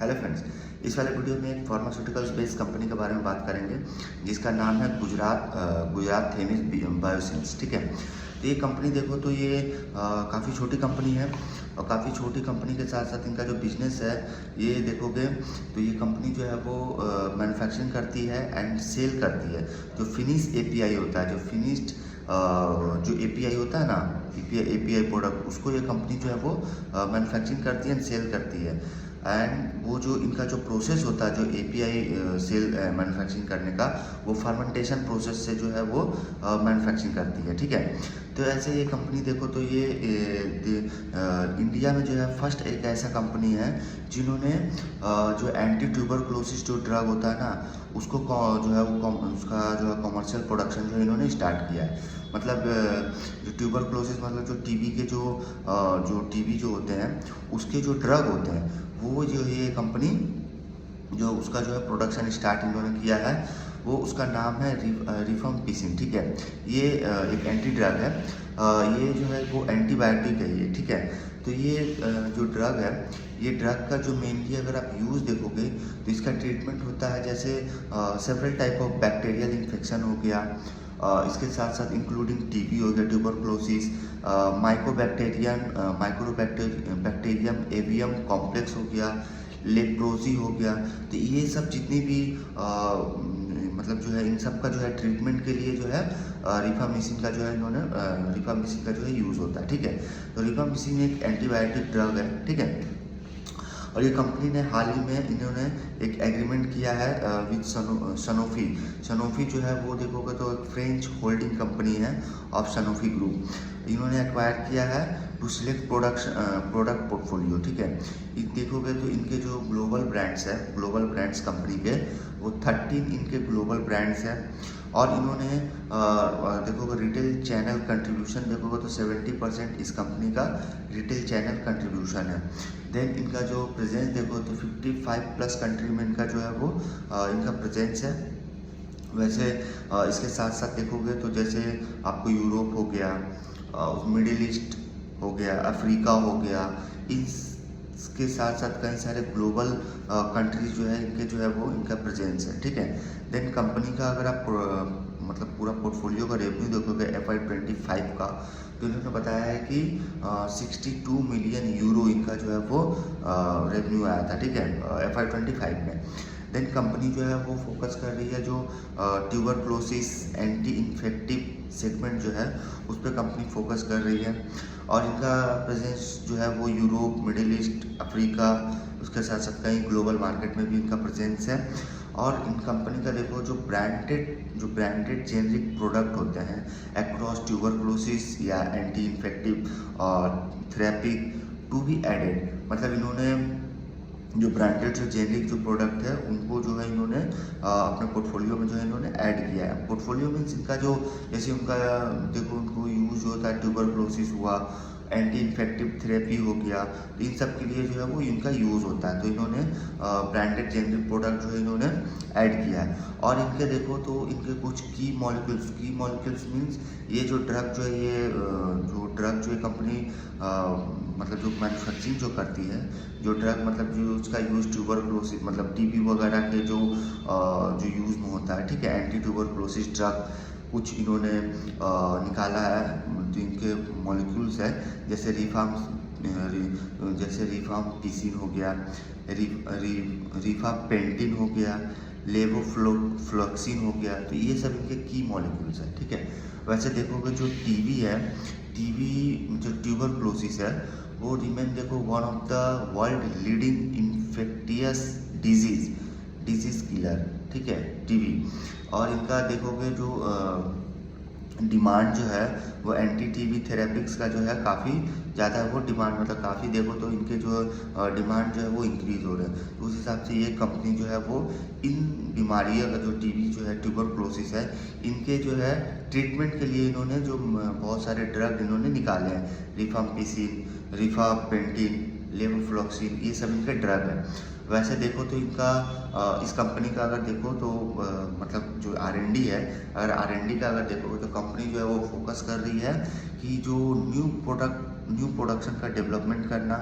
Hello friends, इस वाले video में एक फार्मास्यूटिकल्स बेस्ड कंपनी के बारे में बात करेंगे जिसका नाम है गुजरात थेमिस बायोसिंस। ठीक है, तो ये कंपनी देखो तो ये काफ़ी छोटी कंपनी है और काफ़ी छोटी कंपनी के साथ साथ इनका जो बिजनेस है ये देखोगे तो ये कंपनी जो है वो मैन्युफैक्चरिंग करती है एंड सेल करती है। जो फिनिश एपीआई होता है, जो फिनिश्ड जो एपीआई होता है ना, एपीआई प्रोडक्ट, उसको ये कंपनी जो है वो मैन्युफैक्चरिंग करती है एंड सेल करती है। एंड वो जो इनका जो प्रोसेस होता है जो एपीआई सेल मैन्युफैक्चरिंग करने का, वो फर्मेंटेशन प्रोसेस से जो है वो मैन्युफैक्चरिंग करती है। ठीक है, तो ऐसे ये कंपनी देखो तो ये इंडिया में जो है फर्स्ट एक ऐसा कंपनी है जिन्होंने जो एंटी ट्यूबरक्लोसिस जो ड्रग होता है ना, उसको जो है वो उसका जो है कमर्शियल प्रोडक्शन जो इन्होंने स्टार्ट किया है। मतलब जो ट्यूबरक्लोसिस मतलब जो टीबी के जो टीबी जो होते हैं उसके जो ड्रग होते हैं, वो जो है ये कंपनी जो उसका जो है प्रोडक्शन स्टार्ट इन्होंने किया है, वो उसका नाम है रिफाम्पिसिन। ठीक है, ये एक एंटी ड्रग है, ये जो है वो एंटीबायोटिक है ये। ठीक है, तो ये जो ड्रग है, ये ड्रग का जो मेनली अगर आप यूज़ देखोगे तो इसका ट्रीटमेंट होता है जैसे several type of bacterial infection हो गया, इसके साथ साथ इंक्लूडिंग टीबी हो गया, ट्यूबरक्लोसिस, माइक्रोबैक्टीरियम एवियम कॉम्प्लेक्स हो गया, लेप्रोजी हो गया। तो ये सब जितनी भी मतलब जो है इन सब का जो है ट्रीटमेंट के लिए जो है रिफाम्पिसिन का जो है इन्होंने रिफाम्पिसिन का जो है यूज़ होता है। ठीक है, तो रिफाम्पिसिन एक एंटीबायोटिक ड्रग है। ठीक है, और ये कंपनी ने हाल ही में इन्होंने एक एग्रीमेंट किया है विद सनोफी। सनोफी जो है वो देखोगे तो एक फ्रेंच होल्डिंग कंपनी है ऑफ सनोफी ग्रुप। इन्होंने एक्वायर किया है टू सिलेक्ट प्रोडक्ट पोर्टफोलियो। ठीक है, देखोगे तो इनके जो ग्लोबल ब्रांड्स है, ग्लोबल ब्रांड्स कंपनी के वो 13 इनके ग्लोबल ब्रांड्स हैं। और इन्होंने देखोगे रिटेल चैनल कंट्रीब्यूशन देखोगे तो 70% इस कंपनी का रिटेल चैनल कंट्रीब्यूशन है। देन इनका जो प्रेजेंस देखो तो 55+ कंट्री में इनका जो है वो इनका प्रेजेंस है। वैसे इसके साथ साथ देखोगे तो जैसे आपको यूरोप हो गया, मिडिल ईस्ट हो गया, अफ्रीका हो गया, इसके साथ साथ कई सारे ग्लोबल कंट्रीज जो है इनके जो है वो इनका प्रेजेंस है। ठीक है, देन कंपनी का अगर आप मतलब पूरा पोर्टफोलियो का रेवेन्यू देखोगे FY25 का, तो इन्होंने बताया है कि 62 मिलियन यूरो इनका जो है वो रेवेन्यू आया था। ठीक है, FY25 में। देन कंपनी जो है वो फोकस कर रही है जो ट्यूबरक्लोसिस एंटी इन्फेक्टिव सेगमेंट जो है उस पर कंपनी फोकस कर रही है। और इनका प्रेजेंस जो है वो यूरोप, मिडिल ईस्ट, अफ्रीका, उसके साथ साथ कई ग्लोबल मार्केट में भी इनका प्रेजेंस है। और इन कंपनी का देखो जो ब्रांडेड जेनरिक प्रोडक्ट होते हैं अक्रॉस ट्यूबरक्लोसिस या एंटी इन्फेक्टिव और थेरेपी टू बी एडेड, मतलब इन्होंने जो ब्रांडेड जो जेनरिक जो प्रोडक्ट है उनको जो है इन्होंने अपने पोर्टफोलियो में जो है इन्होंने ऐड किया है। पोर्टफोलियो मीन्स इनका जो जैसे उनका देखो उनको यूज होता है, ट्यूबरक्लोसिस हुआ, एंटी इन्फेक्टिव थेरेपी हो गया, तो इन सब के लिए जो है वो इनका यूज़ होता है। तो इन्होंने ब्रांडेड जेनरिक प्रोडक्ट जो है इन्होंने ऐड किया है। और इनके देखो तो इनके कुछ की मॉलिक्यूल्स मीन्स ये जो ड्रग जो है ये जो कंपनी मतलब जो मैन्युफैक्चरिंग जो करती है, जो ड्रग मतलब जो उसका यूज़ ट्यूबरक्लोसिस मतलब टीबी वगैरह के जो यूज़ में होता है। ठीक है, एंटी ट्यूबरक्लोसिस ड्रग कुछ इन्होंने निकाला है जो इनके मॉलिक्यूल्स है, जैसे रिफाम्पिसिन हो गया, रिफापेंटिन हो गया, लेवोफ्लोक्सिन हो गया। तो ये सब इनके की मॉलिक्यूल्स है। ठीक है, वैसे देखोगे जो टीबी जो ट्यूबरक्लोसिस है वो रिमेन देखो one of the world leading infectious disease killer. ठीक है, टीबी। और इनका देखोगे जो डिमांड जो है वो एंटी टीबी थेरेपिक्स का जो है काफ़ी ज़्यादा वो डिमांड, मतलब काफ़ी देखो तो इनके जो डिमांड जो है वो इंक्रीज़ हो रहे हैं। तो उस हिसाब से ये कंपनी जो है वो इन बीमारियों का जो टीबी जो है ट्यूबरक्लोसिस है, इनके जो है ट्रीटमेंट के लिए इन्होंने जो बहुत सारे ड्रग इन्होंने निकाले हैं, रिफाम्पिसिन, रिफापेंटिन, लेवोफ्लॉक्सिन, ये सब इनके ड्रग है। वैसे देखो तो इनका इस कंपनी का अगर देखो तो मतलब जो R&D है, अगर R&D का अगर देखोगे तो कंपनी जो है वो फोकस कर रही है कि जो न्यू प्रोडक्शन का डेवलपमेंट करना,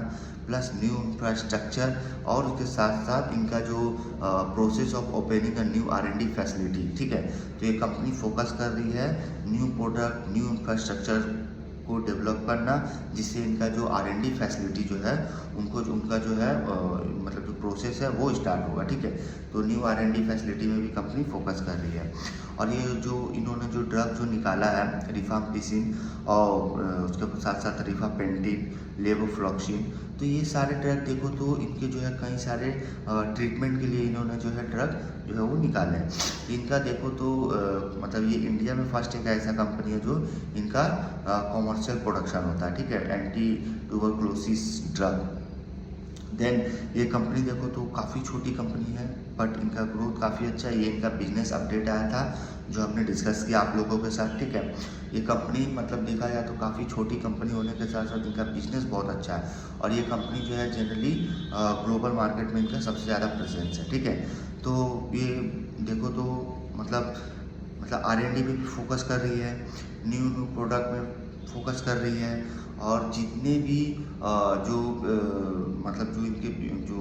प्लस न्यू इंफ्रास्ट्रक्चर, और उसके साथ साथ इनका जो process of opening a new R&D facility, ठीक है। तो ये कंपनी फोकस कर रही है न्यू प्रोडक्ट, न्यू इंफ्रास्ट्रक्चर को डेवलप करना, जिससे इनका जो R&D फैसिलिटी जो है उनका जो है मतलब जो प्रोसेस है वो स्टार्ट होगा, ठीक है। तो न्यू R&D फैसिलिटी में भी कंपनी फोकस कर रही है। और ये जो इन्होंने जो ड्रग जो निकाला है रिफाम्पिसिन, और उसके साथ साथ रिफापेंटिन, लेवोफ्लॉक्सिन, तो ये सारे ड्रग देखो तो इनके जो है कई सारे ट्रीटमेंट के लिए इन्होंने जो है ड्रग जो है वो निकाले हैं। इनका देखो तो मतलब ये इंडिया में फर्स्ट एक ऐसा कंपनी है जो इनका कॉमर्शियल प्रोडक्शन होता है, ठीक है, एंटी ट्यूबरकुलोसिस ड्रग। देन ये कंपनी देखो तो काफ़ी छोटी कंपनी है, बट इनका ग्रोथ काफ़ी अच्छा है। ये इनका बिजनेस अपडेट आया था जो हमने डिस्कस किया आप लोगों के साथ, ठीक है। ये कंपनी मतलब देखा जाए तो काफ़ी छोटी कंपनी होने के साथ साथ इनका बिजनेस बहुत अच्छा है, और ये कंपनी जो है जनरली ग्लोबल मार्केट में इनका सबसे ज़्यादा प्रेजेंस है, ठीक है। तो ये देखो तो मतलब R&D पे भी फोकस कर रही है, न्यू प्रोडक्ट में फोकस कर रही है, और जितने भी जो मतलब जो इनके जो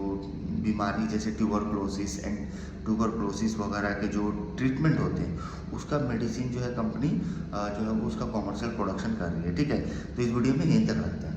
बीमारी जैसे ट्यूबरक्लोसिस वगैरह के जो ट्रीटमेंट होते हैं, उसका मेडिसिन जो है कंपनी जो है वो उसका कॉमर्शियल प्रोडक्शन कर रही है, ठीक है। तो इस वीडियो में यहीं तक रखते हैं।